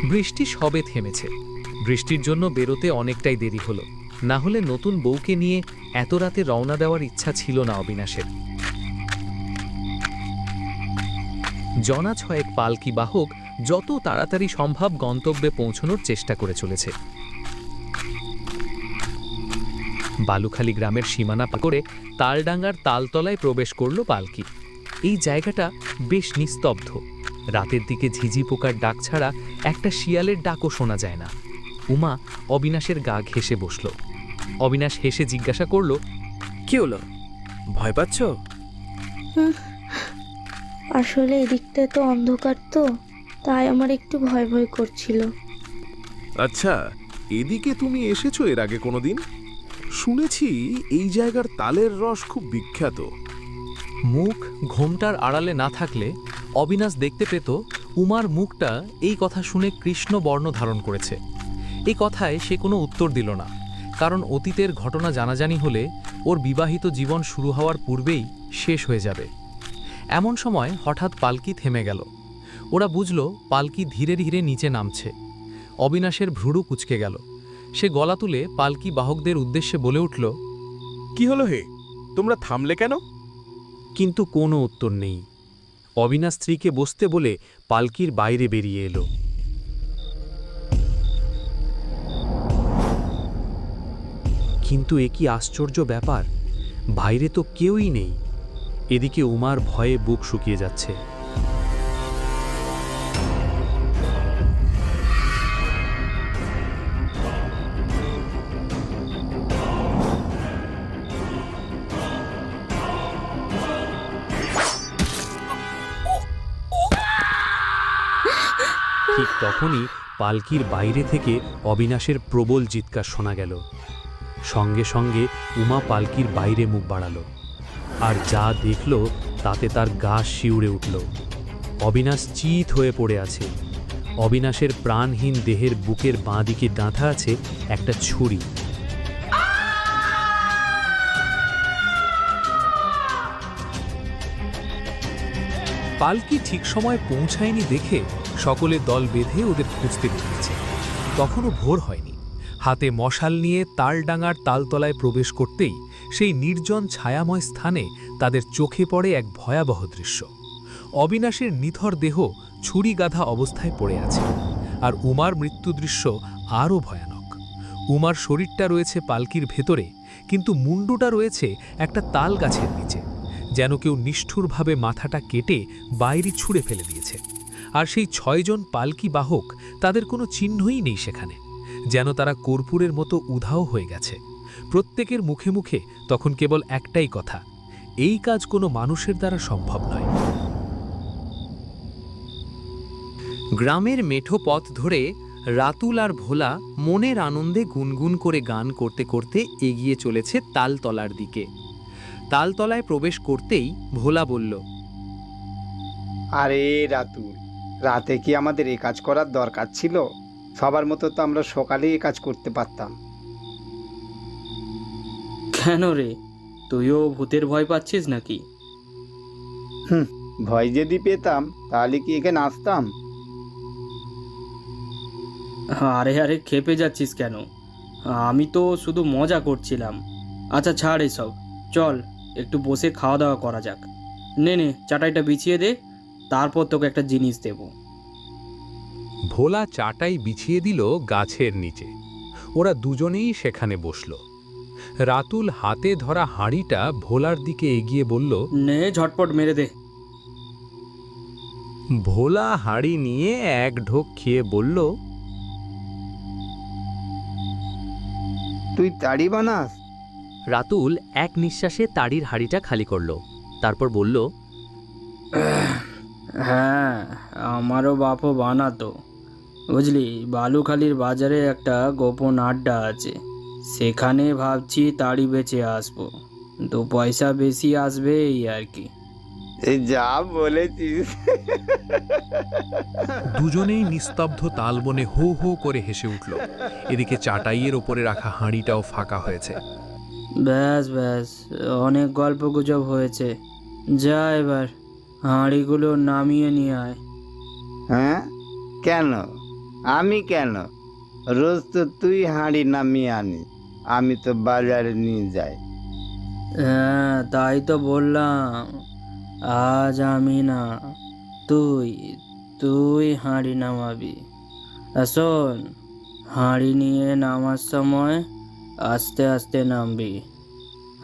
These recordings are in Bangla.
বৃষ্টি সবে থেমেছে। বৃষ্টির জন্য বেরোতে অনেকটাই দেরি হলো, না হলে নতুন বউকে নিয়ে এত রাতে রওনা দেওয়ার ইচ্ছা ছিল না অবিনাশের। জনা ছয়েক পালকি বাহক যত তাড়াতাড়ি সম্ভব গন্তব্যে পৌঁছানোর চেষ্টা করে চলেছে। বালুখালী গ্রামের সীমানা পার করে তালডাঙ্গার তালতলায় প্রবেশ করল পালকি। এই জায়গাটা বেশ নিস্তব্ধ। রাতের দিকে ঝিঝি পোকার ডাক ছাড়া একটা শিয়ালের ডাকও শোনা যায় না। উমা অবিনাশের গা ঘেঁষে বসল। অবিনাশ হেসে জিজ্ঞাসা করল, কি হলো, ভয় পাচ্ছ? আসলে এদিকটা তো অন্ধকার, তো তাই আমার একটু ভয় ভয় করছিল। আচ্ছা, এদিকে তুমি এসেছো এর আগে কোনোদিন? শুনেছি এই জায়গার তালের রস খুব বিখ্যাত। মুখ ঘোমটার আড়ালে না থাকলে অবিনাশ দেখতে পেত উমার মুখটা এই কথা শুনে কৃষ্ণ বর্ণ ধারণ করেছে। এই কথায় সে কোনো উত্তর দিল না, কারণ অতীতের ঘটনা জানাজানি হলে ওর বিবাহিত জীবন শুরু হওয়ার পূর্বেই শেষ হয়ে যাবে। এমন সময় হঠাৎ পালকি থেমে গেল। ওরা বুঝল পালকি ধীরে ধীরে নিচে নামছে। অবিনাশের ভ্রুড়ু কুঁচকে গেল। সে গলা তুলে পালকি বাহকদের উদ্দেশ্যে বলে উঠল, কি হলো হে, তোমরা থামলে কেন? কিন্তু কোনো উত্তর নেই। অবিনাশ স্ত্রীকে বসতে বলে পালকির বাইরে বেরিয়ে এলো। কিন্তু এ কি আশ্চর্য ব্যাপার, বাইরে তো কেউই নেই। এদিকে উমার ভয়ে বুক শুকিয়ে যাচ্ছে। ঠিক তখনই পালকির বাইরে থেকে অবিনাশের প্রবল চিৎকার শোনা গেল। সঙ্গে সঙ্গে উমা পালকির বাইরে মুখ বাড়ালো, আর যা দেখল তাতে তার গা শিউরে উঠল। অবিনাশ চিৎ হয়ে পড়ে আছে। অবিনাশের প্রাণহীন দেহের বুকের বাঁ দিকে গাঁথা আছে একটা ছুরি। পালকি ঠিক সময় পৌঁছায়নি দেখে সকলে দল বেঁধে ওদের খুঁজতে বেরিয়েছে। তখনও ভোর হয়নি। হাতে মশাল নিয়ে তালডাঙ্গার তালতলায় প্রবেশ করতেই সেই নির্জন ছায়াময় স্থানে তাদের চোখে পড়ে এক ভয়াবহ দৃশ্য। অবিনাশের নিথর দেহ ছুরি গাঁথা অবস্থায় পড়ে আছে, আর উমার মৃত্যু দৃশ্য আরও ভয়ানক। উমার শরীরটা রয়েছে পালকির ভেতরে, কিন্তু মুন্ডুটা রয়েছে একটা তাল গাছের নিচে, যেন কেউ নিষ্ঠুরভাবে মাথাটা কেটে বাইরে ছুঁড়ে ফেলে দিয়েছে। আর সেই ৬ জন পালকি বাহক, তাদের কোনো চিহ্নই নেই সেখানে, যেন তারা কর্পূরের মতো উধাও হয়ে গেছে। প্রত্যেকের মুখে মুখে তখন কেবল একটাই কথা, এই কাজ কোনো মানুষের দ্বারা সম্ভব নয়। গ্রামের মেঠো পথ ধরে রাতুল আর ভোলা মনের আনন্দে গুনগুন করে গান করতে করতে এগিয়ে চলেছে তালতলার দিকে। তালতলায় প্রবেশ করতেই ভোলা বলল, আরে রাতুল, রাতে কি আমাদের এ কাজ করার দরকার ছিল? সবার মতো তো আমরা সকালেই এ কাজ করতে পারতাম। কেন রে, তুইও ভূতের ভয় পাচ্ছিস নাকি? ভয় যদি পেতাম তাহলে কি এখানে আসতাম? আরে আরে, খেপে যাচ্ছিস কেন? আমি তো শুধু মজা করছিলাম। আচ্ছা ছাড় এসব, চল একটু বসে খাওয়া দাওয়া করা যাক। নে নে, চাটাইটা বিছিয়ে দে, তারপর তোকে একটা জিনিস দেব। ভোলা চাটাই বিছিয়ে দিল গাছের নিচে। ওরা দুজনেই সেখানে বসল। রাতুল হাতে ধরা হাঁড়িটা ভোলার দিকে এগিয়ে বলল, নে ঝটপট মেরে দে। ভোলা হাঁড়ি নিয়ে এক ঢোক খেয়ে বলল, তুই তাড়ি বানাস? রাতুল এক নিঃশ্বাসে তাড়ির হাঁড়িটা খালি করল, তারপর বলল, হ্যাঁ, আমারও বাপও বানাতো। বুঝলি, বালুখালীর বাজারে একটা গোপন আড্ডা আছে, সেখানে ভাবছি তাড়ি বেচে আসবো, 2 পয়সা বেশি আসবে এই আর কি। এই যা বলেছিস। দুজনেই নিস্তব্ধ তালবনে হো হো করে হেসে উঠল। এদিকে চাটাইয়ের ওপরে রাখা হাঁড়িটাও ফাঁকা হয়েছে। ব্যাস ব্যাস, অনেক গল্প গুজব হয়েছে, যা এবার হাঁড়িগুলো নামিয়ে নিয়ে আয়। হ্যাঁ, কেন? আমি কেন? রোজ তো তুই হাঁড়ি নামিয়ে আনিস, আমি তো বাজারে নিয়ে যাই। হ্যাঁ, তাই তো বললাম, আজ আমি না, তুই তুই হাঁড়ি নামাবি। আর শোন, হাঁড়ি নিয়ে নামার সময় আস্তে আস্তে নামবি।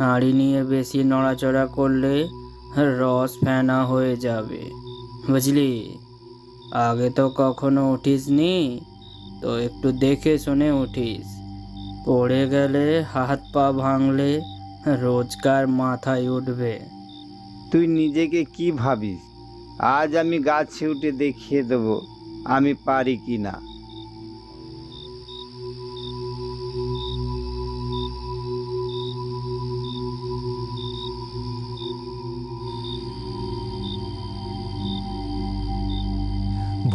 হাঁড়ি নিয়ে বেশি নড়াচড়া করলে রস ফেনা হয়ে যাবে, বুঝলি? আগে তো কখনো উঠিসনি, তো একটু দেখে শুনে উঠিস। পড়ে গেলে, হাত পা ভাঙলে রোজকার মাথায় উঠবে। তুই নিজেকে কি ভাবিস? আজ আমি গাছে উঠে দেখিয়ে দেবো আমি পারি কি না।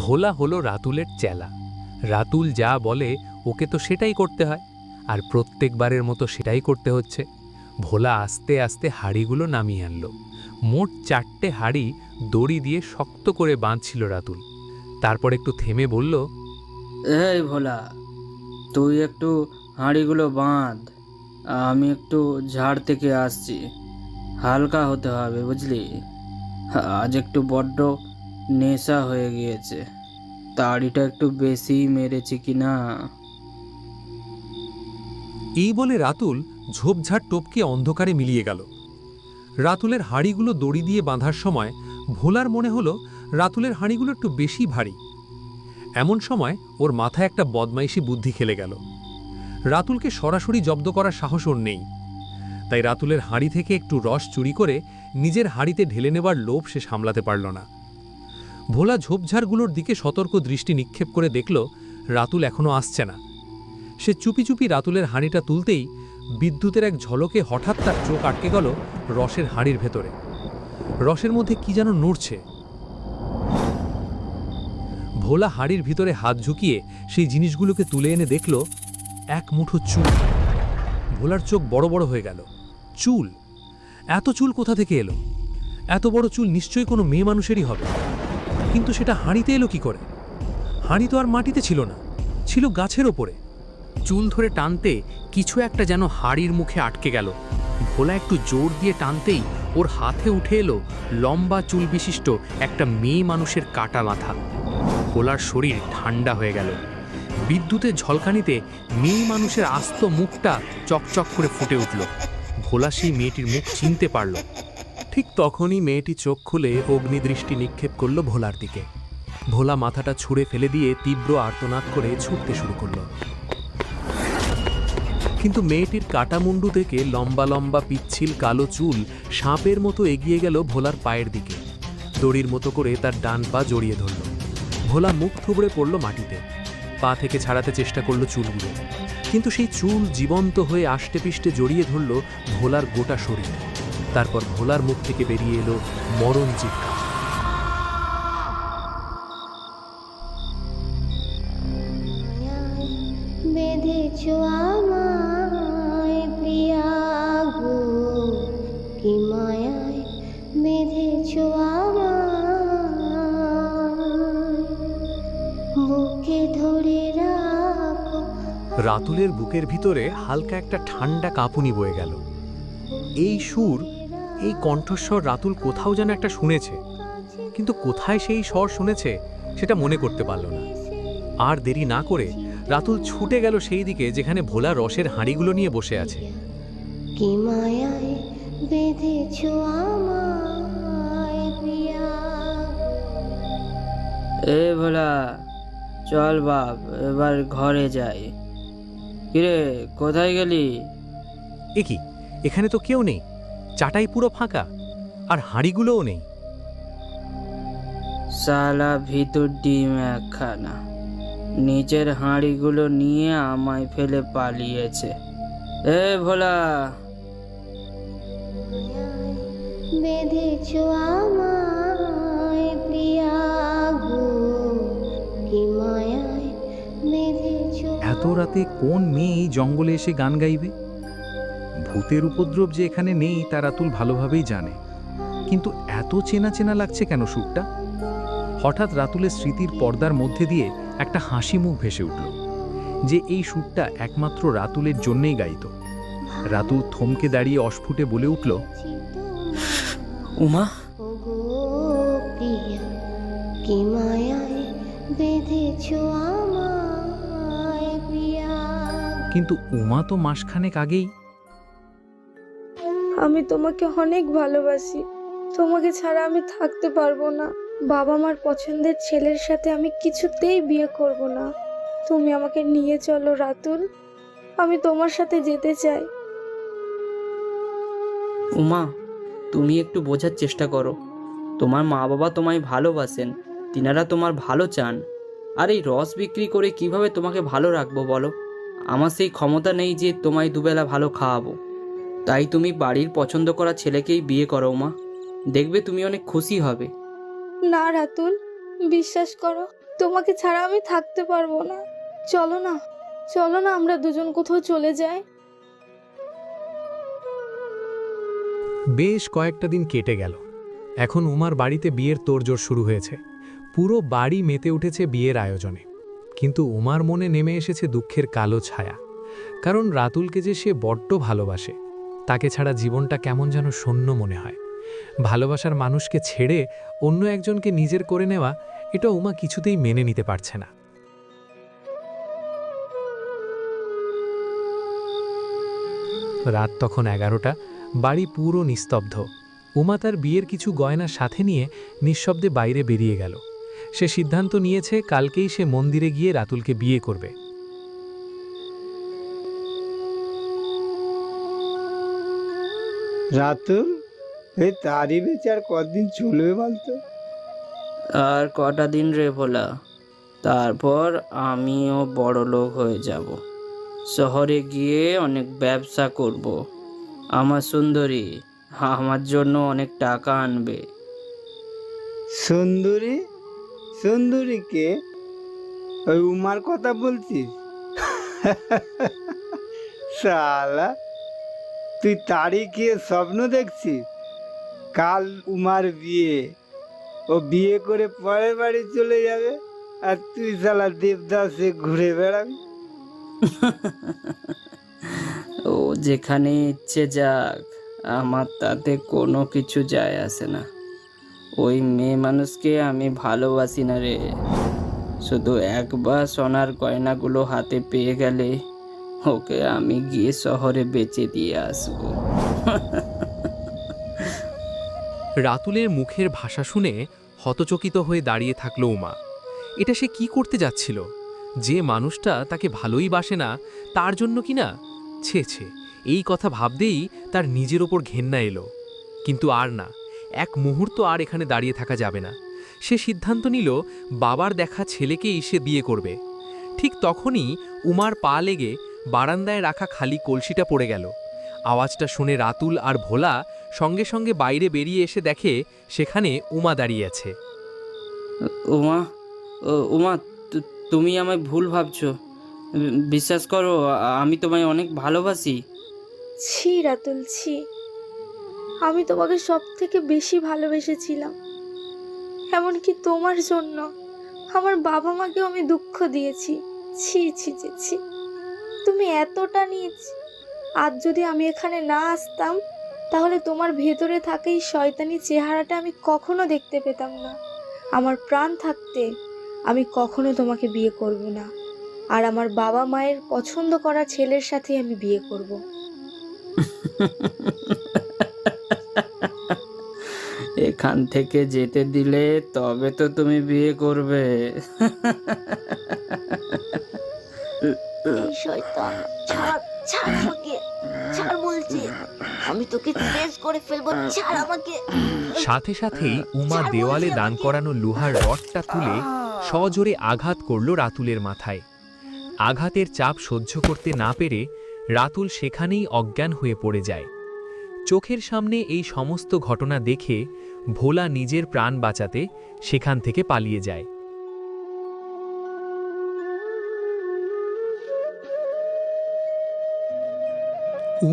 ভোলা হলো রাতুলের চেলা। রাতুল যা বলে ওকে তো সেটাই করতে হয়, আর প্রত্যেকবারের মতো সেটাই করতে হচ্ছে। ভোলা আস্তে আস্তে হাঁড়িগুলো নামিয়ে আনলো। মোট 4টে হাঁড়ি দড়ি দিয়ে শক্ত করে বাঁধছিল রাতুল। তারপর একটু থেমে বলল, এই ভোলা, তুই একটু হাঁড়িগুলো বাঁধ, আমি একটু ঝাড় থেকে আসছি। হালকা হতে হবে, বুঝলি? আজ একটু বড্ড নেশা হয়ে গিয়েছে, তাড়িটা একটু বেশি মেরেছি কি না। এই বলে রাতুল ঝোপঝাড় টপকে অন্ধকারে মিলিয়ে গেল। রাতুলের হাঁড়িগুলো দড়ি দিয়ে বাঁধার সময় ভোলার মনে হলো রাতুলের হাঁড়িগুলো একটু বেশি ভারী। এমন সময় ওর মাথায় একটা বদমাইশি বুদ্ধি খেলে গেল। রাতুলকে সরাসরি জব্দ করার সাহস ওর নেই, তাই রাতুলের হাঁড়ি থেকে একটু রস চুরি করে নিজের হাঁড়িতে ঢেলে নেবার লোভ সে সামলাতে পারল না। ভোলা ঝোপঝাড়গুলোর দিকে সতর্ক দৃষ্টি নিক্ষেপ করে দেখল রাতুল এখনো আসছে না। সে চুপি চুপি রাতুলের হাঁড়িটা তুলতেই বিদ্যুতের এক ঝলকে হঠাৎ তার চোখ আটকে গেল রসের হাঁড়ির ভেতরে। রসের মধ্যে কি যেন নড়ছে। ভোলা হাঁড়ির ভিতরে হাত ঝুঁকিয়ে সেই জিনিসগুলোকে তুলে এনে দেখল এক মুঠো চুল। ভোলার চোখ বড় বড় হয়ে গেল। চুল! এত চুল কোথা থেকে এলো? এত বড় চুল নিশ্চয়ই কোনো মেয়ে মানুষেরই হবে, কিন্তু সেটা হাঁড়িতে এলো কি করে? হাঁড়ি তো আর মাটিতে ছিল না, ছিল গাছের ওপরে। চুল ধরে টানতে কিছু একটা যেন হাঁড়ির মুখে আটকে গেল। ভোলা একটু জোর দিয়ে টানতেই ওর হাতে উঠে এলো লম্বা চুল বিশিষ্ট একটা মেয়ে মানুষের কাটা মাথা। ভোলার শরীর ঠান্ডা হয়ে গেল। বিদ্যুতের ঝলকানিতে মেয়ে মানুষের আস্ত মুখটা চকচক করে ফুটে উঠল। ভোলা সেই মেয়েটির মুখ চিনতে পারল। ঠিক তখনই মেয়েটি চোখ খুলে অগ্নিদৃষ্টি নিক্ষেপ করল ভোলার দিকে। ভোলা মাথাটা ছুঁড়ে ফেলে দিয়ে তীব্র আর্তনাদ করে ছুটতে শুরু করল। কিন্তু মেয়েটির কাটা মুন্ডু থেকে লম্বা লম্বা পিচ্ছিল কালো চুল সাপের মতো এগিয়ে গেল ভোলার পায়ের দিকে। দড়ির মতো করে তার ডান পা জড়িয়ে ধরল। ভোলা মুখ থুবড়ে পড়ল মাটিতে। পা থেকে ছাড়াতে চেষ্টা করল চুলগুলো, কিন্তু সেই চুল জীবন্ত হয়ে আষ্টে পিষ্টে জড়িয়ে ধরল ভোলার গোটা শরীর। তারপর ভোলার মুখ থেকে বেরিয়ে এলো মরণ চিৎকার। বেঁধেছো আমায় প্রিয়া গো, কি মায়ায় বেঁধেছো আমায়, বুকে ধরে রাখো। রাতুলের বুকের ভিতরে হালকা একটা ঠান্ডা কাঁপুনি বয়ে গেল। এই সুর, এই কণ্ঠস্বর রাতুল কোথাও যেন একটা শুনেছে, কিন্তু কোথায় সেই স্বর শুনেছে সেটা মনে করতে পারল না। আর দেরি না করে রাতুল ছুটে গেল সেই দিকে যেখানে ভোলা রসের হাঁড়িগুলো নিয়ে বসে আছে। কি মায়ায় বেঁধেছো আমায় প্রিয়া। এ ভোলা, চল বাপ, এবার ঘরে যাই। কিরে, কোথায় গেলি? এ কি, এখানে তো কেউ নেই, চাটাই পুরো ফাঁকা, আর হাঁড়িগুলোও নেই। সালা ভিতর ডিম একখানা, নিচের হাঁড়িগুলো নিয়ে আমায় ফেলে পালিয়েছে। এ ভোলা, বেঁধেছো আমায় প্রিয়া গো, কি মায়ায় বেঁধেছো। এত রাতে কোন মেয়ে এই জঙ্গলে এসে গান গাইবে? ভূতের উপদ্রব যে এখানে নেই তা রাতুল ভালোভাবেই জানে, কিন্তু এত চেনা চেনা লাগছে কেন সুরটা? হঠাৎ রাতুলের স্মৃতির পর্দার মধ্যে দিয়ে একটা হাসি মুখ ভেসে উঠল, যে এই সুরটা একমাত্র রাতুলের জন্যেই গাইত। রাতুল থমকে দাঁড়িয়ে অস্ফুটে বলে উঠল, উমা, ওগো প্রিয়া কি মায়ায় বেঁধেছ আমায় প্রিয়া। কিন্তু উমা তো মাসখানেক আগেই। আমি তোমাকে অনেক ভালোবাসি, তোমাকে ছাড়া আমি থাকতে পারবো না। বাবা মার পছন্দের ছেলের সাথে আমি কিছুতেই বিয়ে করব না। তুমি আমাকে নিয়ে চলো রাতুল, আমি তোমার সাথে যেতে চাই। উমা, তুমি একটু বোঝার চেষ্টা করো। তোমার মা বাবা তোমায় ভালোবাসেন, তিনারা তোমার ভালো চান। আর এই রস বিক্রি করে কিভাবে তোমাকে ভালো রাখবো বলো? আমার সেই ক্ষমতা নেই যে তোমায় দুবেলা ভালো খাওয়াবো। তাই তুমি বাড়ির পছন্দ করা ছেলেকেই বিয়ে করো উমা, দেখবে তুমি অনেক খুশি হবে। না রাতুল, বিশ্বাস করো, তোমাকে ছাড়া আমি থাকতে পারবো না। চলো না, চলো না, আমরা দুজন কোথাও চলে যাই। বেশ কয়েকটা দিন কেটে গেল। এখন উমার বাড়িতে বিয়ের তোড়জোড় শুরু হয়েছে। পুরো বাড়ি মেতে উঠেছে বিয়ের আয়োজনে। কিন্তু উমার মনে নেমে এসেছে দুঃখের কালো ছায়া। কারণ রাতুলকে যে সে বড্ড ভালোবাসে, তাকে ছাড়া জীবনটা কেমন যেন শূন্য মনে হয়। ভালোবাসার মানুষকে ছেড়ে অন্য একজনকে নিজের করে নেওয়া, এটা উমা কিছুতেই মেনে নিতে পারছে না। রাত তখন 11টা, বাড়ি পুরো নিস্তব্ধ। উমা তার বিয়ের কিছু গয়না সাথে নিয়ে নিঃশব্দে বাইরে বেরিয়ে গেল। সে সিদ্ধান্ত নিয়েছে কালকেই সে মন্দিরে গিয়ে রাতুলকে বিয়ে করবে। রাতুল, এই তারই বেঁচে আর কদিন চলবে বলতো? আর কটা দিন রে ভোলা, তারপর আমিও বড় লোক হয়ে যাব। শহরে গিয়ে অনেক ব্যবসা করব। আমার সুন্দরী আমার জন্য অনেক টাকা আনবে। সুন্দরী? সুন্দরীকে? ওই উমার কথা বলছিস? শালা, তুই তারই গিয়ে স্বপ্ন দেখছিস? কাল উমার বিয়ে, ও বিয়ে করে পরের বাড়ি চলে যাবে, আর তুই শালা দেবদাসে ঘুরে বেড়াবি। ও যেখানে ইচ্ছে যাক, আমার তাতে কোনো কিছু যায় আসে না। ওই মেয়ে মানুষকে আমি ভালোবাসি না রে। শুধু একবার সোনার গয়নাগুলো হাতে পেয়ে গেলে ওকে আমি গিয়ে শহরে বেচে দিয়ে আসবো। রাতুলের মুখের ভাষা শুনে হতচকিত হয়ে দাঁড়িয়ে থাকল উমা। এটা সে কি করতে যাচ্ছিল? যে মানুষটা তাকে ভালোই বাসে না, তার জন্য কি না? ছে ছে, এই কথা ভাবতেই তার নিজের ওপর ঘেন্না এলো। কিন্তু আর না, এক মুহূর্ত আর এখানে দাঁড়িয়ে থাকা যাবে না। সে সিদ্ধান্ত নিল বাবার দেখা ছেলেকেই সে বিয়ে করবে। ঠিক তখনই উমার পা লেগে বারান্দায় রাখা খালি কলসিটা পড়ে গেল। আওয়াজটা শুনে রাতুল আর ভোলা সঙ্গে সঙ্গে বাইরে বেরিয়ে এসে দেখে সেখানে উমা দাঁড়িয়ে আছে। উমা, উমা, তুমি আমায় ভুল ভাবছো। বিশ্বাস করো, আমি তোমায় অনেক ভালোবাসি। ছি রাতুল, ছি, আমি তোমাকে সব থেকে বেশি ভালোবেসেছিলাম। এমনকি তোমার জন্য আমার বাবা মাকেও আমি দুঃখ দিয়েছি। ছি ছি ছি ছি, তুমি এতটা নীচ। আজ যদি আমি এখানে না আসতাম, তাহলে তোমার ভেতরে থাকা এই শয়তানি চেহারাটা আমি কখনো দেখতে পেতাম না। আমার প্রাণ থাকতে আমি কখনো তোমাকে বিয়ে করব না, আর আমার বাবা মায়ের পছন্দ করা ছেলের সাথে আমি বিয়ে করব। এখান থেকে যেতে দিলে তবে তো তুমি বিয়ে করবে। এই শয়তান, ছাড়, ছাড় আমাকে, ছাড় বলছি, আমি তোকে শেষ করে ফেলবো, ছাড় আমাকে। সাথে সাথেই উমা দেওয়ালে দান করানো লোহার রডটা তুলে সজোরে আঘাত করল রাতুলের মাথায়। আঘাতের চাপ সহ্য করতে না পেরে রাতুল সেখানেই অজ্ঞান হয়ে পড়ে যায়। চোখের সামনে এই সমস্ত ঘটনা দেখে ভোলা নিজের প্রাণ বাঁচাতে সেখান থেকে পালিয়ে যায়।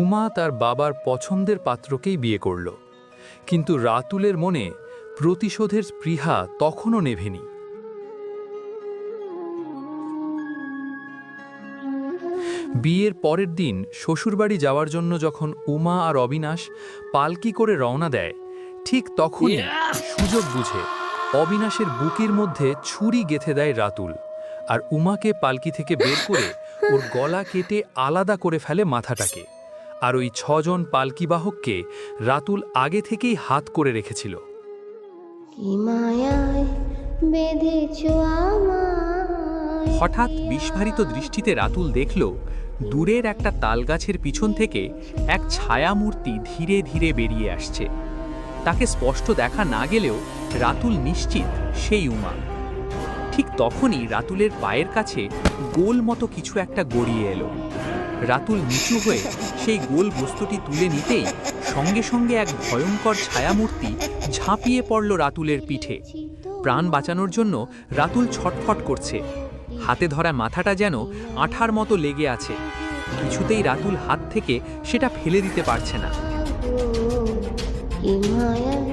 উমা তার বাবার পছন্দের পাত্রকেই বিয়ে করল, কিন্তু রাতুলের মনে প্রতিশোধের স্পৃহা তখনও নেভেনি। বিয়ের পরের দিন শ্বশুরবাড়ি যাওয়ার জন্য যখন উমা আর অবিনাশ পালকি করে রওনা দেয়, ঠিক তখনই সুযোগ বুঝে অবিনাশের বুকের মধ্যে ছুরি গেঁথে দেয় রাতুল, আর উমাকে পালকি থেকে বের করে ওর গলা কেটে আলাদা করে ফেলে মাথাটাকে। আর ওই 6 জন পালকিবাহককে রাতুল আগে থেকেই হাত করে রেখেছিল। কি মায়ায় বেঁধেছো আমায়। হঠাৎ বিস্ফারিত দৃষ্টিতে রাতুল দেখল দূরের একটা তালগাছের পিছন থেকে এক ছায়ামূর্তি ধীরে ধীরে বেরিয়ে আসছে। তাকে স্পষ্ট দেখা না গেলেও রাতুল নিশ্চিত সেই উমা। ঠিক তখনই রাতুলের পায়ের কাছে গোল মতো কিছু একটা গড়িয়ে এলো। রাতুল নিচু হয়ে সেই গোল বস্তুটি তুলে নিতেই সঙ্গে সঙ্গে এক ভয়ঙ্কর ছায়ামূর্তি ঝাঁপিয়ে পড়ল রাতুলের পিঠে। প্রাণ বাঁচানোর জন্য রাতুল ছটফট করছে, হাতে ধরা মাথাটা যেন আঠার মতো লেগে আছে। কিছুতেই রাতুল হাত থেকে সেটা ফেলে দিতে পারছে না। কি মায়ায়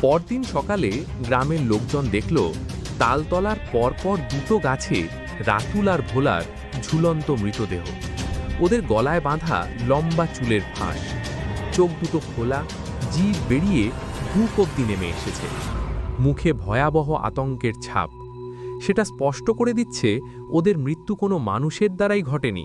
পরদিন সকালে গ্রামের লোকজন দেখল তালতলার পরপর 2 গাছে রাতুল আর ভোলার ঝুলন্ত মৃতদেহ। ওদের গলায় বাঁধা লম্বা চুলের ফাঁস, চোখ দুটো খোলা, জিভ বেরিয়ে বুক অব্দি নেমে এসেছে, মুখে ভয়াবহ আতঙ্কের ছাপ। সেটা স্পষ্ট করে দিচ্ছে ওদের মৃত্যু কোনো মানুষের দ্বারাই ঘটেনি,